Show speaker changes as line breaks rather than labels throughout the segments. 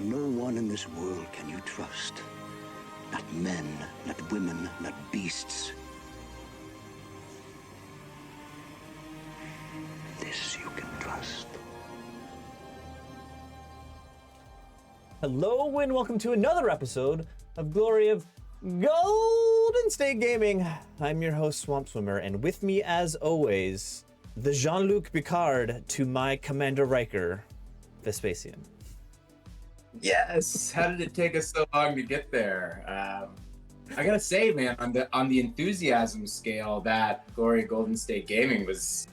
No one in this world can you trust. Not men, not women, not beasts. This you can trust.
Hello and welcome to another episode of Glory of Golden State Gaming. I'm your host, Swamp Swimmer, and with me as always, the Jean-Luc Picard to my Commander Riker, Vespacian.
Yes. How did it take us so long to get there? I gotta say, man, on the enthusiasm scale, that Glory of Golden State Gaming was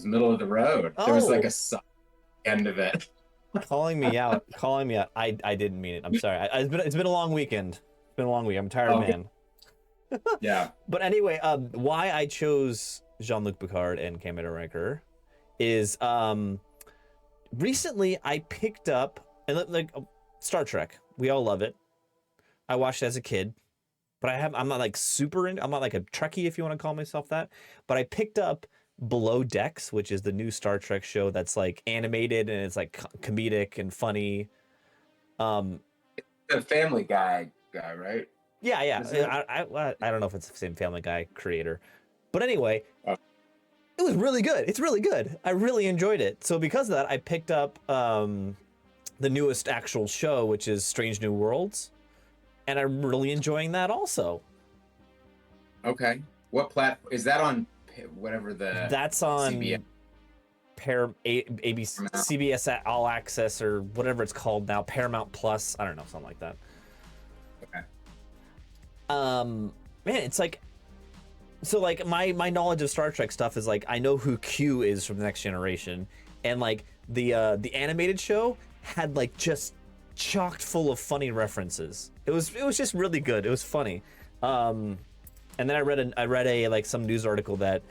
middle of the road. There was like a solid end of it.
calling me out. I didn't mean it. I'm sorry. It's been a long weekend. It's been a long week. I'm a tired man.
Yeah.
But anyway, why I chose Jean-Luc Picard and Commander Riker is recently I picked up like Star Trek. We all love it. I watched it as a kid, but I'm not like I'm not like a Trekkie, if you want to call myself that. But I picked up Below Decks, which is the new Star Trek show that's like animated and it's like comedic and funny.
The Family Guy, right?
Yeah. I don't know if it's the same Family Guy creator, but anyway, it was really good. It's really good. I really enjoyed it. So because of that, I picked up the newest actual show, which is Strange New Worlds, and I'm really enjoying that also.
Okay. What platform is that on? Whatever the
that's on
CBS.
ABC, CBS All Access or whatever it's called now, Paramount Plus. I don't know, something like that.
Okay.
Man, it's like, so like my knowledge of Star Trek stuff is like I know who Q is from the Next Generation, and like the animated show had like just chocked full of funny references. It was just really good. It was funny. And then I read a like some news article that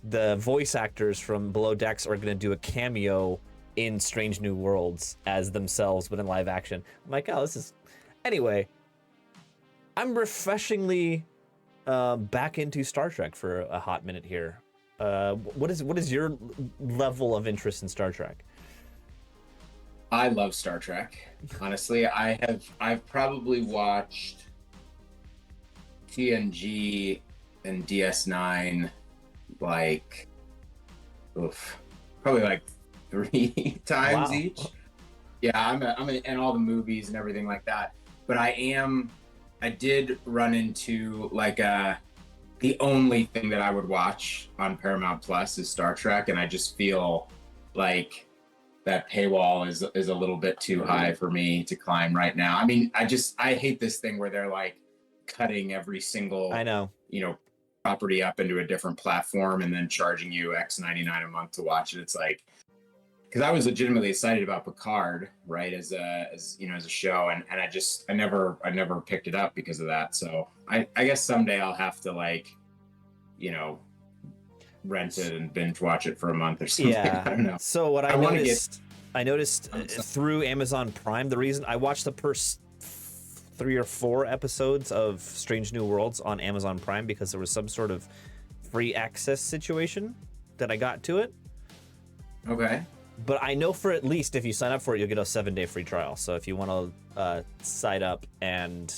the voice actors from Below Decks are going to do a cameo in Strange New Worlds as themselves, but in live action. I'm like, oh, this is... Anyway, I'm refreshingly back into Star Trek for a hot minute here. What is your level of interest in Star Trek?
I love Star Trek. Honestly, I've probably watched TNG and DS9 like probably like 3 times each. Yeah, I'm in all the movies and everything like that. But I did run into like the only thing that I would watch on Paramount Plus is Star Trek, and I just feel like that paywall is a little bit too high for me to climb right now. I mean, I hate this thing where they're like cutting every single property up into a different platform and then charging you $X.99 a month to watch it. It's like, because I was legitimately excited about Picard, right, as a show, and I never picked it up because of that. So I guess someday I'll have to like rent it and binge watch it for a month or something.
Yeah.
I don't know.
So what I noticed through Amazon Prime, the reason I watched the first 3 or 4 episodes of Strange New Worlds on Amazon Prime because there was some sort of free access situation that I got to it.
Okay.
But I know for at least if you sign up for it, you'll get a 7-day free trial. So if you want to sign up and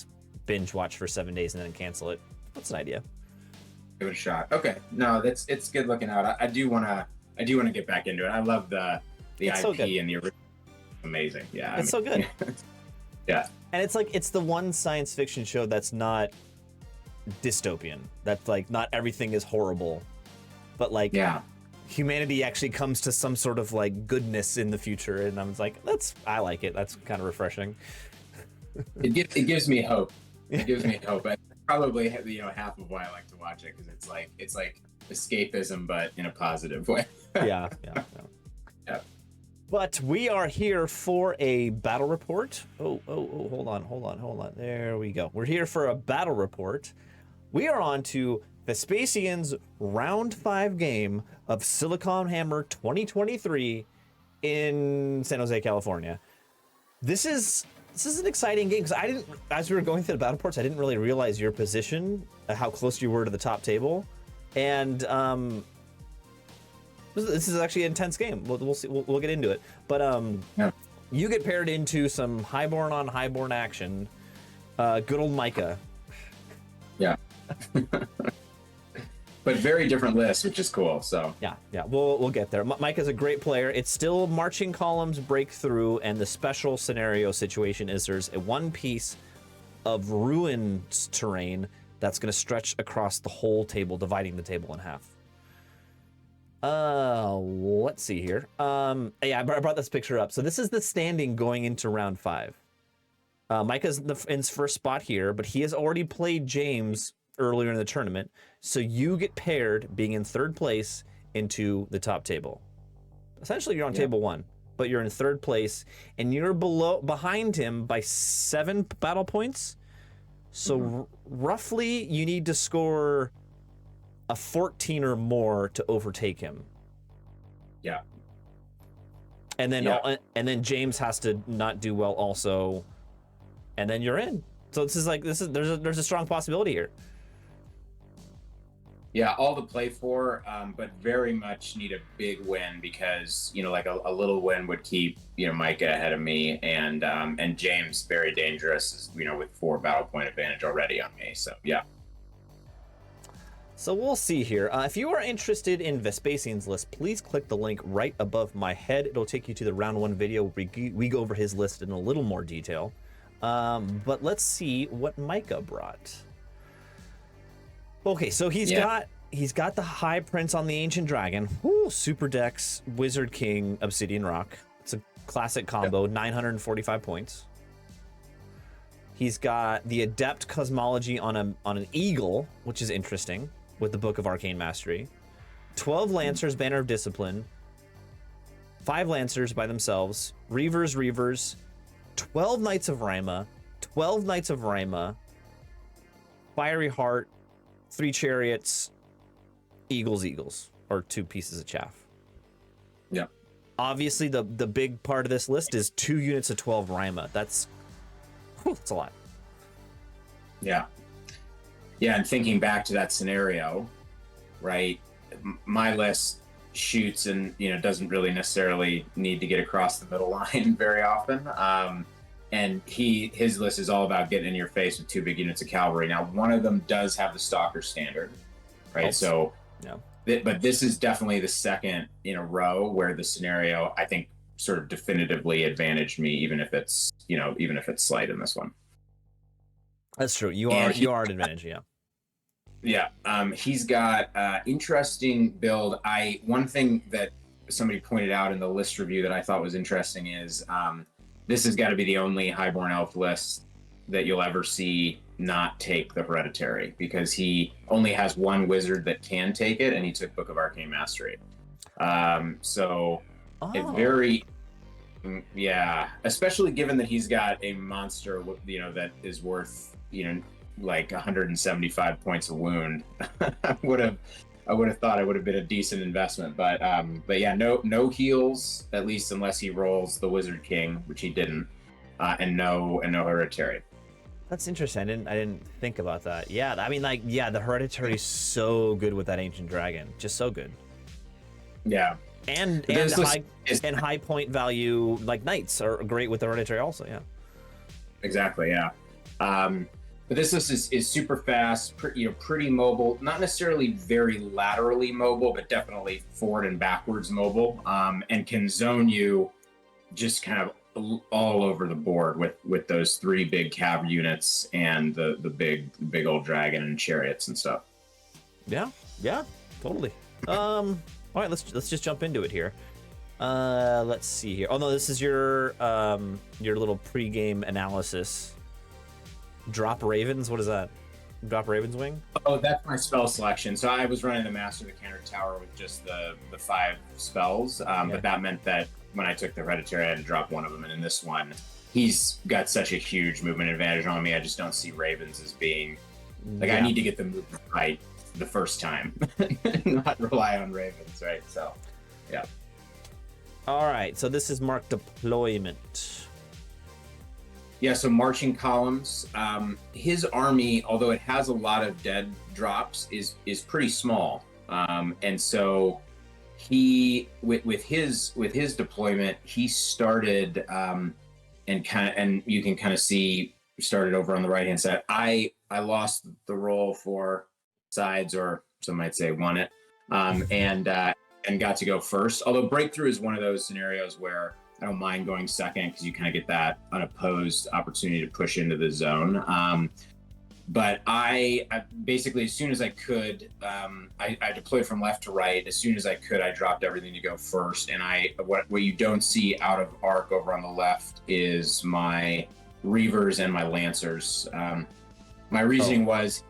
binge watch for 7 days and then cancel it, that's an idea.
Give it a shot. Okay. No, it's good looking out. I do wanna get back into it. I love the
it's
IP
so good.
and the original. Amazing. Yeah.
It's so good.
Yeah.
And it's like it's the one science fiction show that's not dystopian. That's like not everything is horrible, but like humanity actually comes to some sort of like goodness in the future. And I was like, I like it. That's kind of refreshing.
It gives me hope. It gives me hope. I probably half of why I like to watch it, because it's like escapism, but in a positive way.
Yeah. But we are here for a battle report. Oh, hold on. There we go. We're here for a battle report. We are on to Vespacian's round 5 game of Silicon Hammer 2023 in San Jose, California. This is an exciting game because as we were going through the battle reports, I didn't really realize your position, how close you were to the top table, and this is actually an intense game. We'll see. We'll get into it. But You get paired into some Highborn on Highborn action. Good old Micah.
Yeah. But very different lists, which is cool. So
yeah, we'll get there. Micah's a great player. It's still marching columns break through, and the special scenario situation is there's a one piece of ruins terrain that's going to stretch across the whole table, dividing the table in half. Let's see here. Yeah, I brought this picture up. So this is the standing going into round 5. Micah's in his first spot here, but he has already played James earlier in the tournament. So you get paired, being in 3rd place, into the top table. Essentially, you're on table 1, but you're in 3rd place, and you're behind him by 7 battle points. So roughly, you need to score a 14 or more to overtake him.
Yeah.
And then James has to not do well also, and then you're in. So there's a strong possibility here.
Yeah, all to play for, but very much need a big win because, like a little win would keep, Micah ahead of me, and James very dangerous, with 4 battle point advantage already on me. So yeah.
So we'll see here. If you are interested in Vespacian's list, please click the link right above my head. It'll take you to the round 1 video where we go over his list in a little more detail. But let's see what Micah brought. Okay, so he's got the High Prince on the Ancient Dragon. Woo, Super Dex, Wizard King, Obsidian Rock. It's a classic combo, 945 points. He's got the Adept Cosmology on an Eagle, which is interesting, with the Book of Arcane Mastery. 12 Lancers, Banner of Discipline. 5 Lancers by themselves. Reavers. 12 Knights of Rima. 12 Knights of Rima. Fiery Heart. 3 Chariots. Eagles, or 2 pieces of chaff.
Yeah.
Obviously, the big part of this list is 2 units of 12 Rima. That's a lot.
Yeah. Yeah, and thinking back to that scenario, right? My list shoots and, doesn't really necessarily need to get across the middle line very often. And his list is all about getting in your face with 2 big units of cavalry. Now, one of them does have the Stalker standard, right?
Helps.
So,
yeah.
But this is definitely the second in a row where the scenario, I think, sort of definitively advantaged me, even if it's slight in this one.
That's true. You are at advantage, yeah.
Yeah. He's got interesting build. One thing that somebody pointed out in the list review that I thought was interesting is this has got to be the only Highborn Elf list that you'll ever see not take the Hereditary, because he only has 1 wizard that can take it, and he took Book of Arcane Mastery. It's very, especially given that he's got a monster, that is worth, like 175 points of wound. I would have thought it would have been a decent investment, but yeah, no heals, at least unless he rolls the Wizard King, which he didn't, and no Hereditary.
That's interesting. I didn't think about that. Yeah, I mean, the Hereditary is so good with that Ancient Dragon, just so good.
Yeah,
and high point value Knights are great with the Hereditary also. Yeah,
exactly. Yeah. But this list is super fast, pretty mobile, not necessarily very laterally mobile, but definitely forward and backwards mobile, and can zone you just kind of all over the board with those 3 big cav units and the big old dragon and chariots and stuff.
Yeah, totally. All right, let's just jump into it here. Let's see here. Oh no, this is your little pregame analysis. Drop Ravens, what is that? Drop Raven's Wing?
Oh, that's my spell selection. So I was running the Master of the Counter Tower with just the 5 spells, but that meant that when I took the Hereditary, I had to drop one of them. And in this one, he's got such a huge movement advantage on me. I just don't see Ravens as being I need to get the movement right the first time, not rely on Ravens, right? So, yeah.
All right, so this is marked deployment.
Yeah, so marching columns. His army, although it has a lot of dead drops, is pretty small, and so he with his deployment, he started and you can kind of see started over on the right hand side. I lost the roll for sides, or some might say won it, and got to go first. Although breakthrough is one of those scenarios where I don't mind going second because you kind of get that unopposed opportunity to push into the zone. But I basically, as soon as I could, I deployed from left to right. As soon as I could, I dropped everything to go first. And what you don't see out of arc over on the left is my Reavers and my Lancers. My reasoning was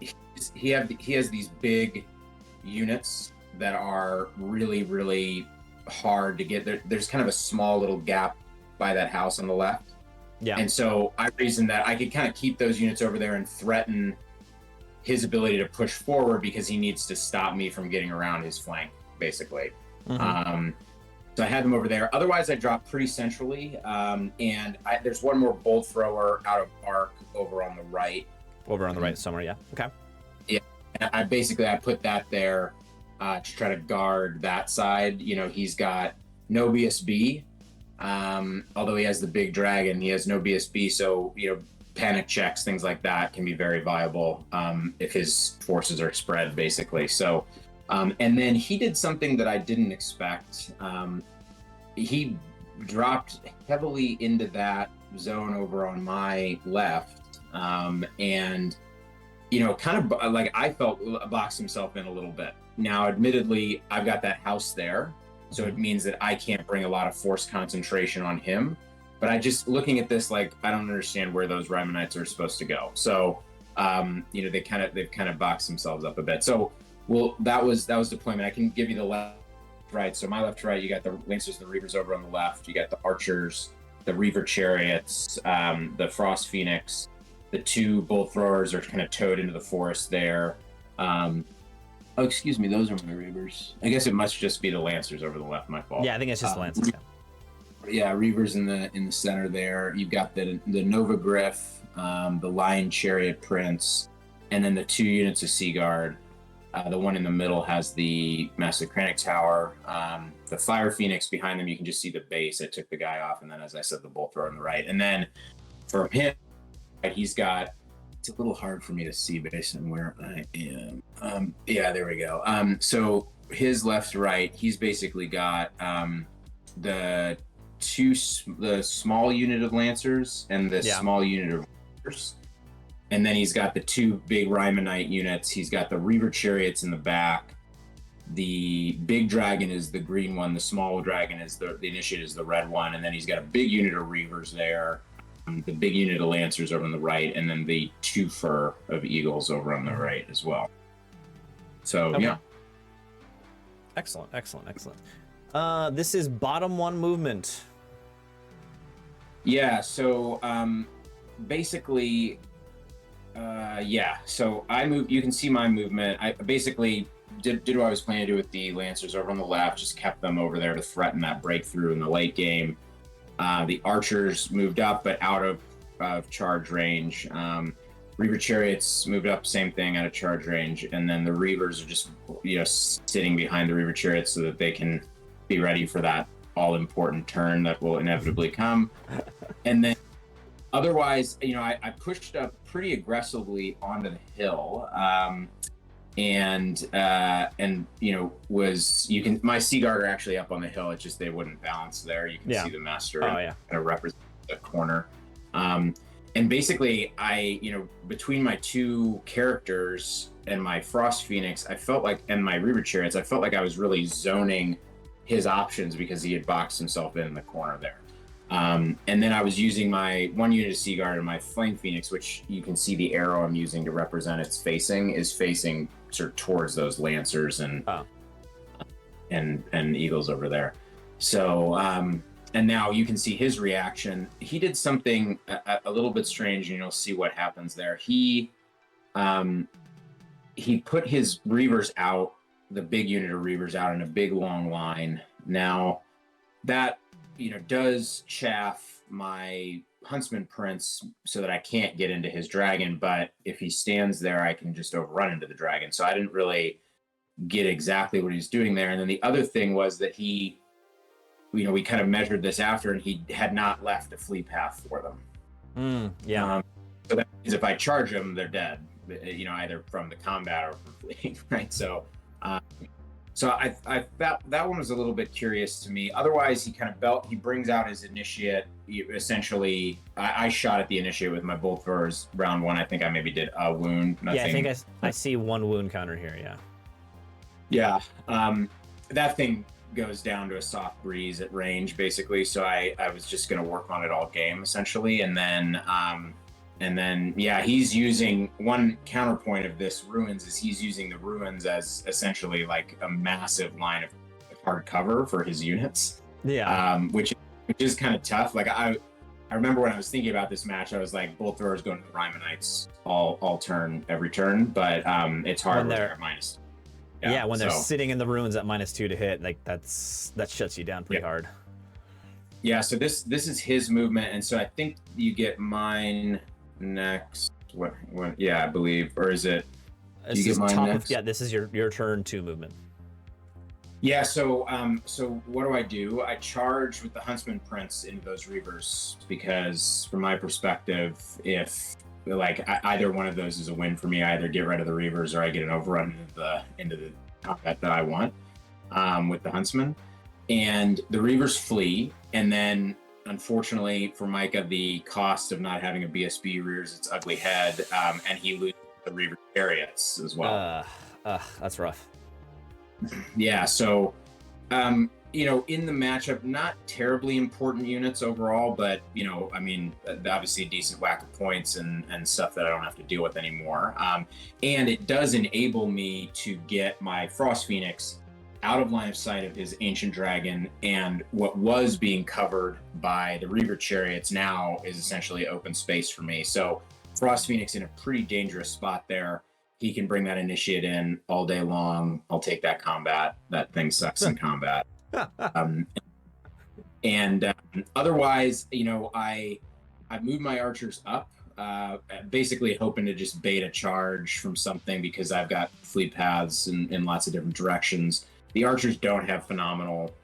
he has these big units that are really, really hard to get. There's kind of a small little gap by that house on the left.
Yeah.
And so I reasoned that I could kind of keep those units over there and threaten his ability to push forward because he needs to stop me from getting around his flank, basically. Mm-hmm. So I had them over there. Otherwise, I dropped pretty centrally. And there's one more bolt thrower out of arc over on the right.
Over on the right somewhere, yeah. Okay.
Yeah. And I put that there to try to guard that side. You know, he's got no BSB. Although he has the big dragon, he has no BSB, so panic checks, things like that, can be very viable if his forces are spread, basically. So, and then he did something that I didn't expect. He dropped heavily into that zone over on my left, and kind of like I felt boxed himself in a little bit. Now, admittedly, I've got that house there. So it means that I can't bring a lot of force concentration on him. But I just looking at this, like, I don't understand where those Rymanites are supposed to go. So, they've kind of boxed themselves up a bit. So, that was deployment. I can give you the left, right. So my left to right, you got the Lancers, the Reavers over on the left. You got the Archers, the Reaver Chariots, the Frost Phoenix. The two bolt throwers are kind of towed into the forest there. Oh, excuse me, those are my Reavers. I guess it must just be the Lancers over the left, my fault.
Yeah, I think it's just the Lancers.
Yeah, Reavers in the center there. You've got the Nova Griff, the Lion Chariot Prince, and then the 2 units of Sea Guard. The one in the middle has the Massacranic Tower. The Fire Phoenix behind them, you can just see the base. I took the guy off, and then, as I said, the bolt thrower on the right. And then for him, he's got... It's a little hard for me to see based on where I am. Yeah, there we go. So his left to right, he's basically got the small unit of Lancers and the small unit of Reavers. And then he's got the 2 big Rymanite units. He's got the Reaver Chariots in the back. The big dragon is the green one. The small dragon is the initiate is the red one. And then he's got a big unit of Reavers there. The big unit of Lancers over on the right, and then the 2 fur of Eagles over on the right as well. So, okay. Yeah.
Excellent. This is bottom 1 movement.
Yeah, so basically, so I move. You can see my movement. I basically did what I was planning to do with the Lancers over on the left, just kept them over there to threaten that breakthrough in the late game. The Archers moved up, but out of charge range. Reaver Chariots moved up, same thing, out of charge range. And then the Reavers are just, sitting behind the Reaver Chariots so that they can be ready for that all-important turn that will inevitably come. And then otherwise, I pushed up pretty aggressively onto the hill. My Sea Guard are actually up on the hill. It's just they wouldn't balance there. You can see the master kind of represent the corner. And basically, between my 2 characters and my Frost Phoenix, I felt like, and my Reaver Chariots, I felt like I was really zoning his options because he had boxed himself in the corner there. And then I was using my 1 unit of Sea Guard and my Flame Phoenix, which you can see the arrow I'm using to represent its facing sort of towards those Lancers and Eagles over there. So, and now you can see his reaction. He did something a little bit strange, and you'll see what happens there. He put his Reavers out, the big unit of Reavers out in a big long line. Now, that does chaff my Huntsman Prince so that I can't get into his dragon, but if he stands there, I can just overrun into the dragon. So I didn't really get exactly what he's doing there. And then the other thing was that we kind of measured this after, and he had not left a flee path for them. So that means if I charge them, they're dead, either from the combat or from fleeing, right? So I that one was a little bit curious to me. Otherwise, he brings out his initiate. Essentially, I shot at the initiate with my bolt throwers round one. I think I maybe did a wound. Nothing.
Yeah, I think I see one wound counter here. Yeah.
Yeah. That thing goes down to a soft breeze at range, basically. So I was just going to work on it all game, essentially, and then he's using one counterpoint of this ruins is he's using the ruins as essentially like a massive line of hard cover for his units.
Yeah.
Which is kind of tough. Like I remember when I was thinking about this match, I was like, bolt throwers going to the Rymanites all turn every turn, but it's hard when they're at minus.
Yeah, when they're sitting in the ruins at -2 to hit, like that shuts you down pretty hard. Yeah, so this is his movement, and so I think you get mine next. What? Yeah, I believe, or is it? You get mine next. This is your turn 2 movement.
Yeah. So what do? I charge with the Huntsman Prince into those Reavers because, from my perspective, if either one of those is a win for me, I either get rid of the Reavers or I get an overrun into the combat that I want with the Huntsman, and the Reavers flee, and then. Unfortunately for Micah, the cost of not having a BSB rears its ugly head, and he loses the Reaver chariots as well.
That's rough.
Yeah, so in the matchup, not terribly important units overall, but obviously a decent whack of points and stuff that I don't have to deal with anymore. And it does enable me to get my Frost Phoenix out of line of sight of his ancient dragon, and what was being covered by the Reaver chariots now is essentially open space for me. So Frost Phoenix in a pretty dangerous spot there. He can bring that initiate in all day long. I'll take that combat. That thing sucks in combat. Otherwise, I moved my archers up, basically hoping to just bait a charge from something because I've got fleet paths in lots of different directions. The archers don't have phenomenal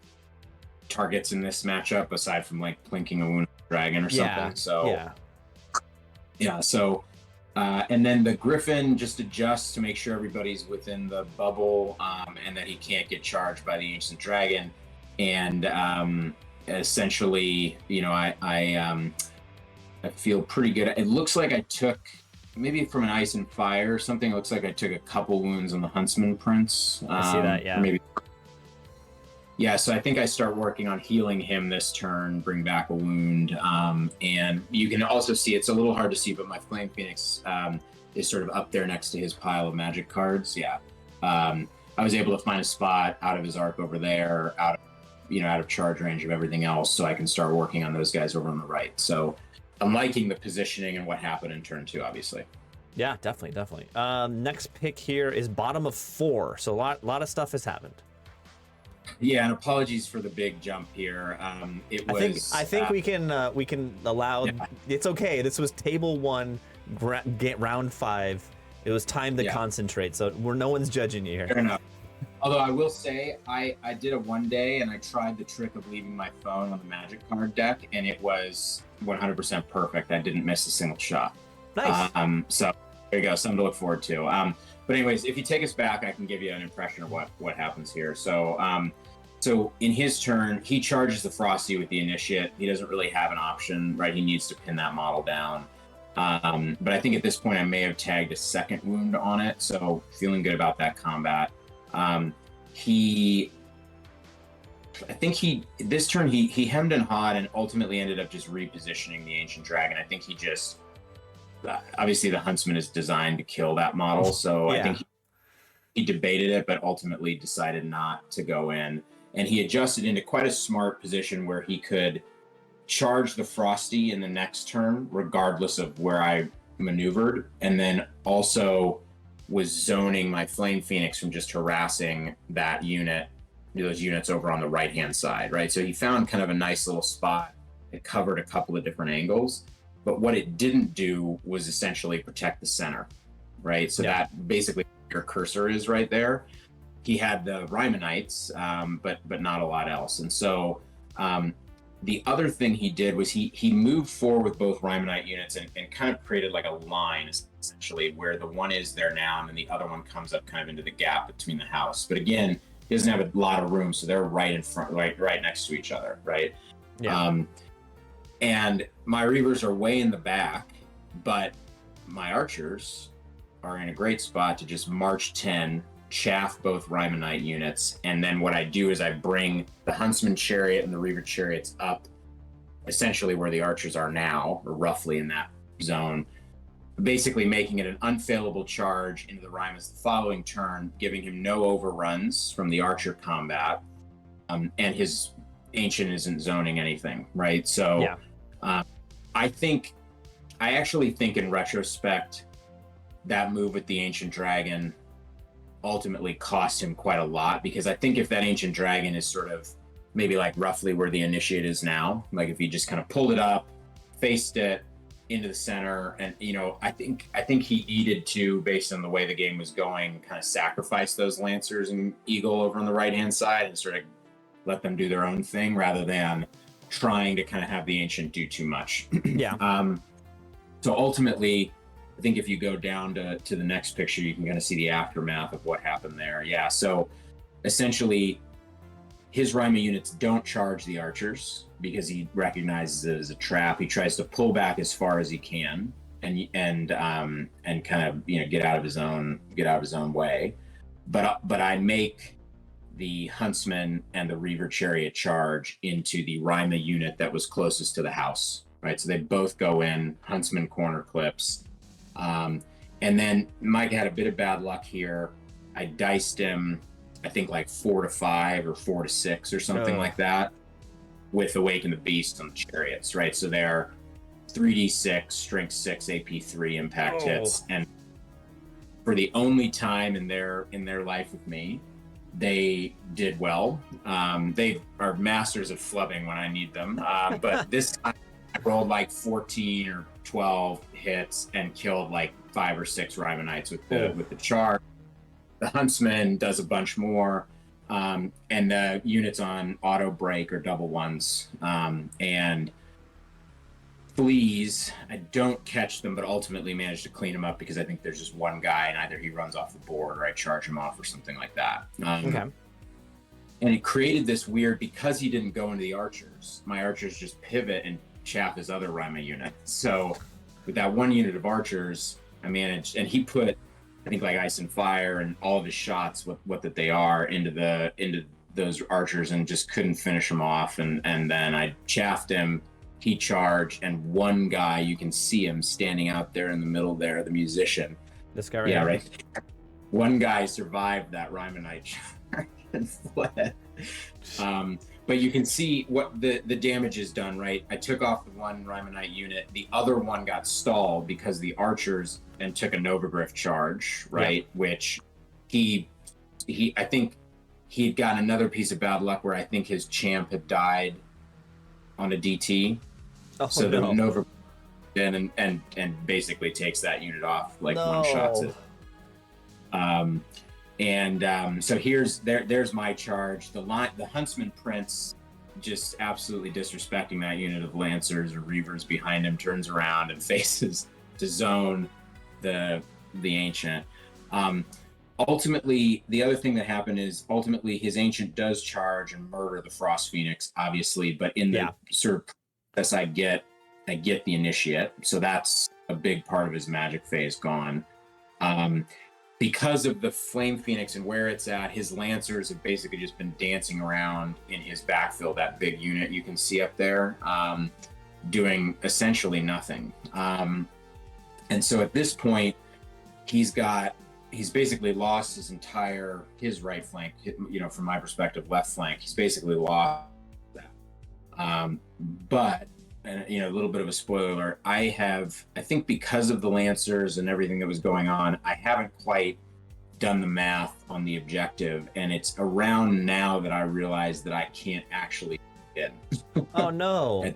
targets in this matchup aside from like plinking a wounded dragon or something. And then the Griffin just adjusts to make sure everybody's within the bubble, and that he can't get charged by the ancient dragon. And essentially, I feel pretty good. It looks like I took maybe from an ice and fire or something. It looks like I took a couple wounds on the Huntsman Prince.
I see that, yeah.
Maybe. Yeah, so I think I start working on healing him this turn, bring back a wound. And you can also see, it's a little hard to see, but my Flame Phoenix is sort of up there next to his pile of magic cards. Yeah. I was able to find a spot out of his arc over there, out of charge range of everything else, so I can start working on those guys over on the right. So I'm liking the positioning and what happened in turn 2, obviously.
Yeah, definitely. Next pick here is bottom of 4. So a lot of stuff has happened.
Yeah, and apologies for the big jump here.
I think we can allow. Yeah. It's okay. This was table 1, round 5. It was time to concentrate. So no one's judging you here.
Fair enough. Although I will say, I did it one day and I tried the trick of leaving my phone on the magic card deck, and it was 100% perfect. I didn't miss a single shot.
Nice.
So there you go. Something to look forward to. But anyways, if you take us back, I can give you an impression of what happens here. So in his turn, he charges the Frosty with the initiate. He doesn't really have an option, right? He needs to pin that model down. But I think at this point I may have tagged a second wound on it, so feeling good about that combat. This turn he hemmed and hawed and ultimately ended up just repositioning the Ancient Dragon. I think he just obviously the Huntsman is designed to kill that model, so I think he debated it, but ultimately decided not to go in. And he adjusted into quite a smart position where he could charge the Frosty in the next turn, regardless of where I maneuvered, and then also was zoning my Flame Phoenix from just harassing that unit, those units over on the right-hand side, right? So he found kind of a nice little spot. It covered a couple of different angles, but what it didn't do was essentially protect the center, right? So that basically your cursor is right there. he had the Rymanites, but not a lot else. And so the other thing he did was he moved forward with both Rymanite units and kind of created like a line, essentially, where the one is there now and then the other one comes up kind of into the gap between the house. But again, he doesn't have a lot of room, so they're right in front, right next to each other, right?
Yeah.
And my Reavers are way in the back, but my archers are in a great spot to just march 10, chaff both Rymanite units, and then what I do is I bring the Huntsman chariot and the Reaver chariots up essentially where the archers are now, or roughly in that zone, basically making it an unfailable charge into the Rymas the following turn, giving him no overruns from the archer combat, and his ancient isn't zoning anything, right? So
Yeah.
I actually think in retrospect that move with the ancient dragon ultimately cost him quite a lot, because I think if that ancient dragon is sort of maybe like roughly where the initiate is now, like if he just kind of pulled it up, faced it into the center, and I think he needed to, based on the way the game was going, kind of sacrifice those lancers and eagle over on the right hand side and sort of let them do their own thing rather than trying to kind of have the ancient do too much.
Yeah.
So ultimately, I think if you go down to the next picture, you can kind of see the aftermath of what happened there. Yeah, so essentially, his Rima units don't charge the archers because he recognizes it as a trap. He tries to pull back as far as he can and kind of get out of his own way. But I make the Huntsman and the Reaver chariot charge into the Rima unit that was closest to the house. Right, so they both go in. Huntsman corner clips. And then Mike had a bit of bad luck here. I diced him, I think like 4 to 5 or 4 to 6 or something like that, with Awaken the Beast on the chariots, right? So they're 3d6, strength 6, AP 3 impact hits, and for the only time in their life with me, they did well. They are masters of flubbing when I need them, but this time I rolled like 14 or 12 hits and killed like 5 or 6 Rymanites with the charge. The Huntsman does a bunch more, and the units on auto break are double ones, and fleas. I don't catch them, but ultimately manage to clean them up because I think there's just one guy, and either he runs off the board or I charge him off or something like that.
Okay.
And it created this weird, because he didn't go into the archers, my archers just pivot and chaff his other Rima unit. So with that one unit of archers, I managed, and he put, I think, like ice and fire and all of his shots, what that they are, into those archers, and just couldn't finish them off. And then I chaffed him. He charged, and one guy, you can see him standing out there in the middle there, the musician.
This guy right
Yeah,
here.
right. One guy survived that Rymanite charge and fled. But you can see what the damage is done, right? I took off the one Rymanite unit. The other one got stalled because the archers and took a Novagriff charge, right? Yeah. Which he I think he'd gotten another piece of bad luck where I think his champ had died on a DT.
Oh,
so
no.
the Novagriff in and basically takes that unit off, like one shots it. So there's my charge. The Huntsman Prince, just absolutely disrespecting that unit of Lancers or Reavers behind him, turns around and faces to zone the Ancient. Ultimately, the other thing that happened is ultimately his Ancient does charge and murder the Frost Phoenix, obviously, but in the sort of process I get the Initiate, so that's a big part of his magic phase gone. Because of the Flame Phoenix and where it's at, his Lancers have basically just been dancing around in his backfill, that big unit you can see up there, doing essentially nothing. And so at this point, he's basically lost his right flank, from my perspective, left flank. He's basically lost that. But, and a little bit of a spoiler alert, I think because of the Lancers and everything that was going on, I haven't quite done the math on the objective, and it's around now that I realize that I can't actually get in.
Oh no.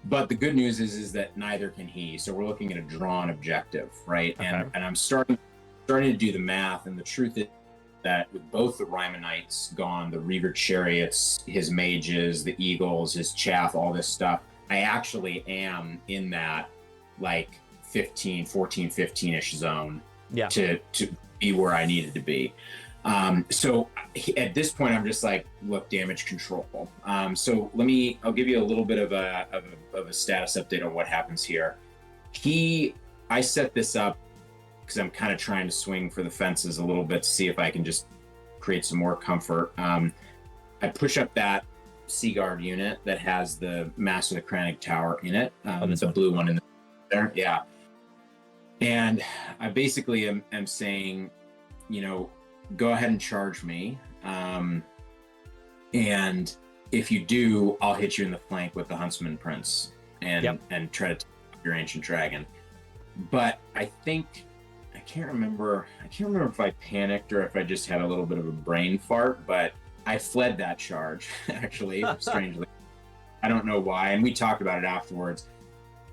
But the good news is that neither can he, so we're looking at a drawn objective, right?
Okay.
And I'm starting to do the math, and the truth is that with both the Rymanites gone, the Reaver Chariots, his mages, the Eagles, his chaff, all this stuff, I actually am in that like 15-ish zone to be where I needed to be. So at this point, I'm just like, look, damage control. So I'll give you a little bit of a status update on what happens here. I set this up because I'm kind of trying to swing for the fences a little bit to see if I can just create some more comfort. I push up that Seaguard unit that has the Master of the Kranich Tower in it, the blue one in there. Yeah. And I basically am saying, go ahead and charge me. And if you do, I'll hit you in the flank with the Huntsman Prince and try to take your Ancient Dragon. But I can't remember if I panicked or if I just had a little bit of a brain fart, but I fled that charge, actually, strangely. I don't know why. And we talked about it afterwards.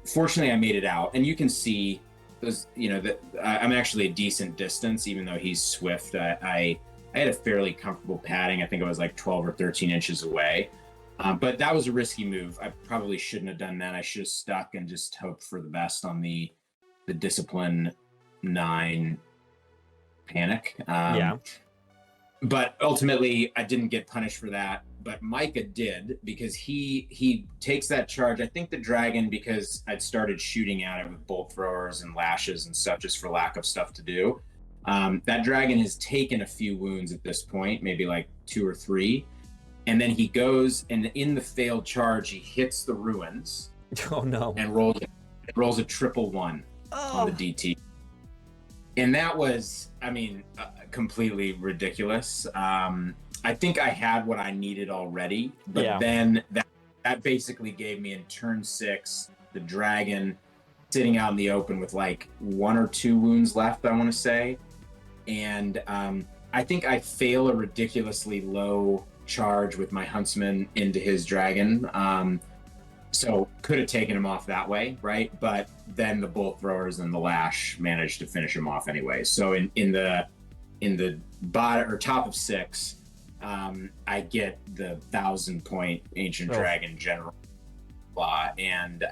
Fortunately, I made it out. And you can see those, that I'm actually a decent distance, even though he's swift. I had a fairly comfortable padding. I think it was like 12 or 13 inches away. But that was a risky move. I probably shouldn't have done that. I should have stuck and just hoped for the best on the Discipline 9 panic. But ultimately, I didn't get punished for that. But Micah did, because he takes that charge. I think the dragon, because I'd started shooting at it with bolt throwers and lashes and stuff just for lack of stuff to do. That dragon has taken a few wounds at this point, maybe like 2 or 3. And then he goes, and in the failed charge, he hits the ruins.
Oh, no.
And rolls a 111 on the DT. And that was, completely ridiculous. I think I had what I needed already, but then that basically gave me in turn 6, the dragon sitting out in the open with like 1 or 2 wounds left, I want to say. And I think I fail a ridiculously low charge with my huntsman into his dragon. So could have taken him off that way, right? But then the bolt throwers and the lash managed to finish him off anyway. So in the bottom or top of 6, I get the 1,000-point Ancient Dragon General Law, and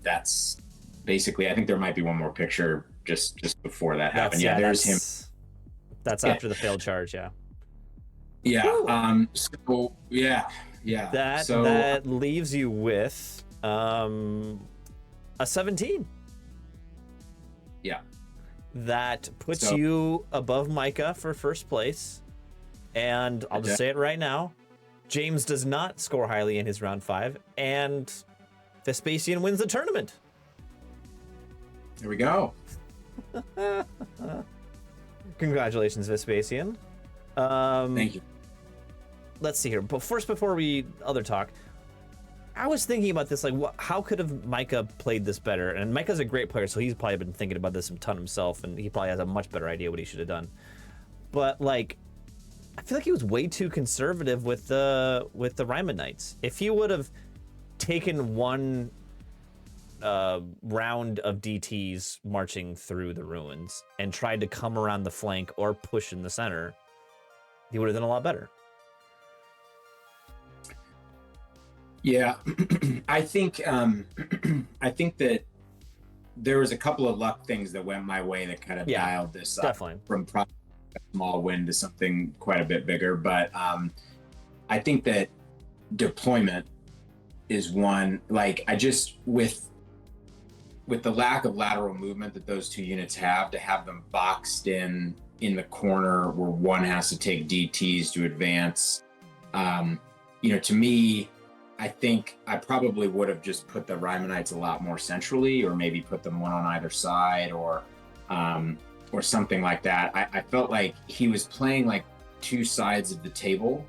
that's basically. I think there might be one more picture just before that happened. There's him.
That's after the failed charge. Yeah.
So yeah.
That leaves you with a 17.
Yeah.
That puts you above Micah for first place. And I'll just say it right now. James does not score highly in his round 5, and Vespacian wins the tournament.
There we go.
Congratulations, Vespacian.
Thank you.
Let's see here. But first, before we other talk, I was thinking about this, like, how could have Micah played this better? And Micah's a great player, so he's probably been thinking about this a ton himself, and he probably has a much better idea what he should have done. But like, I feel like he was way too conservative with the Rymanites. If he would have taken one round of DTs marching through the ruins and tried to come around the flank or push in the center, he would have done a lot better.
Yeah, I think that there was a couple of luck things that went my way that kind of dialed this up from probably a small win to something quite a bit bigger. But I think that deployment is one. Like, I just with the lack of lateral movement that those 2 units have, to have them boxed in the corner where one has to take DTs to advance. To me, I think I probably would have just put the Rymanites a lot more centrally, or maybe put them one on either side, or something like that. I felt like he was playing like 2 sides of the table,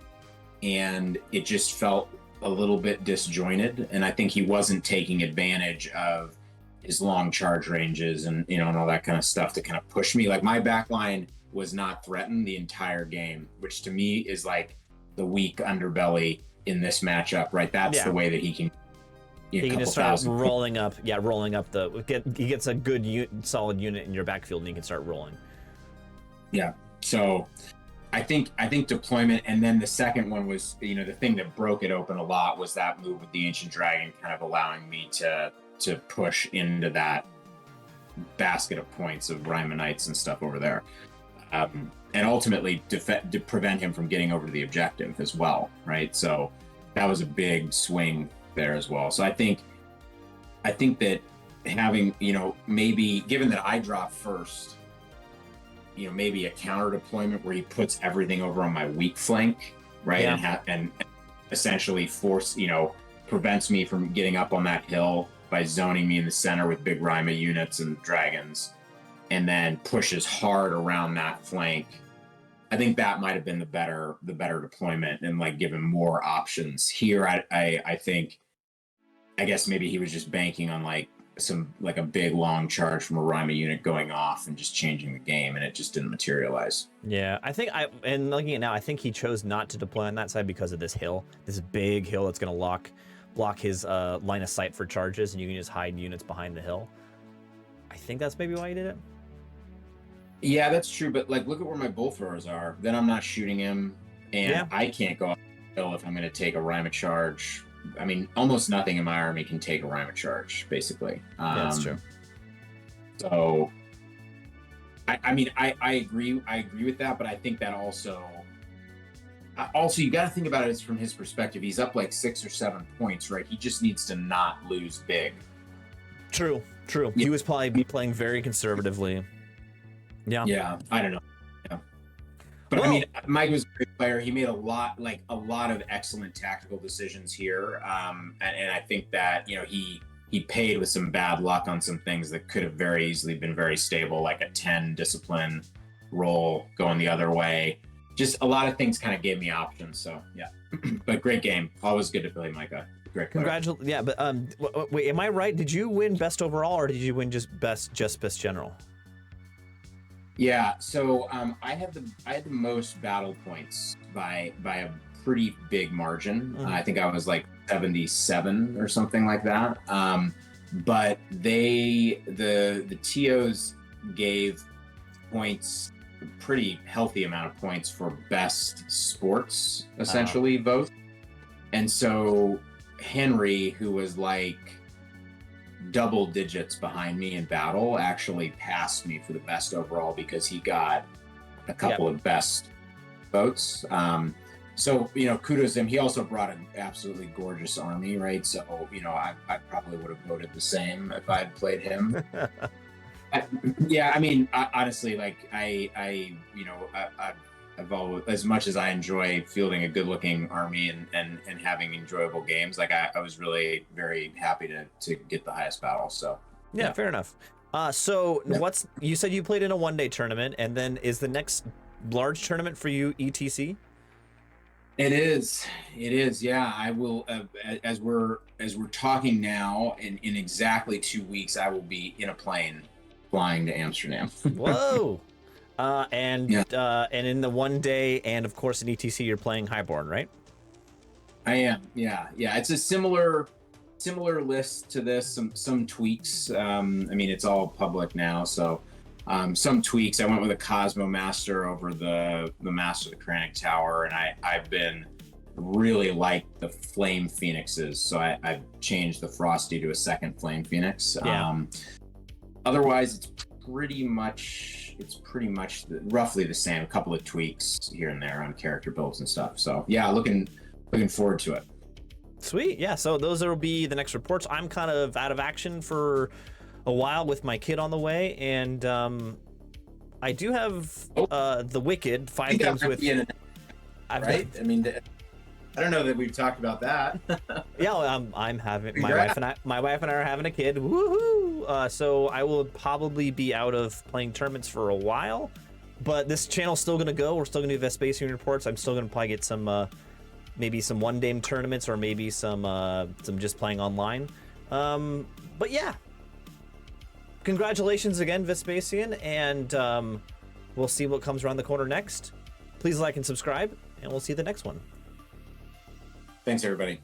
and it just felt a little bit disjointed. And I think he wasn't taking advantage of his long charge ranges and and all that kind of stuff to kind of push me. Like, my back line was not threatened the entire game, which to me is like the weak underbelly in this matchup, right? That's the way that he can.
He can just start rolling up. Yeah, rolling up he gets a good solid unit in your backfield, and he can start rolling.
Yeah. So I think deployment, and then the second one was, you know, the thing that broke it open a lot was that move with the Ancient Dragon, kind of allowing me to push into that basket of points of Rymanites and stuff over there, and ultimately to prevent him from getting over to the objective as well, right? So that was a big swing there as well. So I think that having, you know, maybe given that I drop first, you know, maybe a counter deployment where he puts everything over on my weak flank, right?
Yeah.
And essentially prevents me from getting up on that hill by zoning me in the center with big Rima units and dragons, and then pushes hard around that flank. I think that might have been the better deployment, and like given more options. Here, I think, I guess maybe he was just banking on like a big long charge from a Rima unit going off and just changing the game, and it just didn't materialize.
Yeah, I think and looking at it now, I think he chose not to deploy on that side because of this hill, this big hill that's going to block his line of sight for charges, and you can just hide units behind the hill. I think that's maybe why he did it.
Yeah, that's true, but like, look at where my bull throwers are. Then I'm not shooting him, and I can't go up the hill if I'm going to take a Rima charge. I mean, almost nothing in my army can take a Rima charge, basically.
That's true.
So, I mean, I agree with that, but I think that also you got to think about it from his perspective. He's up like 6 or 7 points, right? He just needs to not lose big.
True.
Yeah.
He was probably playing very conservatively.
Yeah, I don't know. Yeah. But I mean, Mike was a great player. He made a lot of excellent tactical decisions here, and I think that, you know, he paid with some bad luck on some things that could have very easily been very stable, like a 10 discipline roll going the other way. Just a lot of things kind of gave me options. So yeah, but great game. Always good to play Micah. Great player.
Congratulations. Yeah, but wait, am I right? Did you win best overall, or did you win just best general?
Yeah, so I had the most battle points by a pretty big margin. I think I was like 77 or something like that. But the TOs gave points, a pretty healthy amount of points for best sports, essentially vote. And so Henry, who was like double digits behind me in battle, actually passed me for the best overall because he got a couple of best votes. So, you know, kudos to him. He also brought an absolutely gorgeous army, right? So, you know, I probably would have voted the same if I had played him. Yeah, I mean, honestly, like I've always, as much as I enjoy fielding a good-looking army and having enjoyable games, like I was really very happy to get the highest battle. So
yeah. Fair enough. So you said you played in a one-day tournament, and then is the next large tournament for you ETC?
It is. Yeah, I will. As we're talking now, in exactly 2 weeks, I will be in a plane flying to Amsterdam.
Whoa. And in the one day, and of course in ETC, you're playing Highborn, right?
I am. Yeah. It's a similar list to this. Some tweaks. I mean, it's all public now, so some tweaks. I went with a Cosmo Master over the Master of the Kranic Tower, and I've been really like the Flame Phoenixes, so I've changed the Frosty to a second Flame Phoenix. Otherwise, it's pretty much roughly the same. A couple of tweaks here and there on character builds and stuff. So yeah, looking forward to it.
Sweet. Yeah, so those will be the next reports. I'm kind of out of action for a while with my kid on the way, and I do have the Wicked 5 games with.
Right? I mean, I don't know that we've talked about that.
Yeah, I'm having my wife and I are having a kid. Woohoo! So I will probably be out of playing tournaments for a while, but this channel's still gonna go. We're still gonna do Vespacian reports. I'm still gonna probably get some maybe some one-day tournaments, or maybe some just playing online. But yeah, congratulations again, Vespacian, and we'll see what comes around the corner next. Please like and subscribe, and we'll see you the next one.
Thanks, everybody.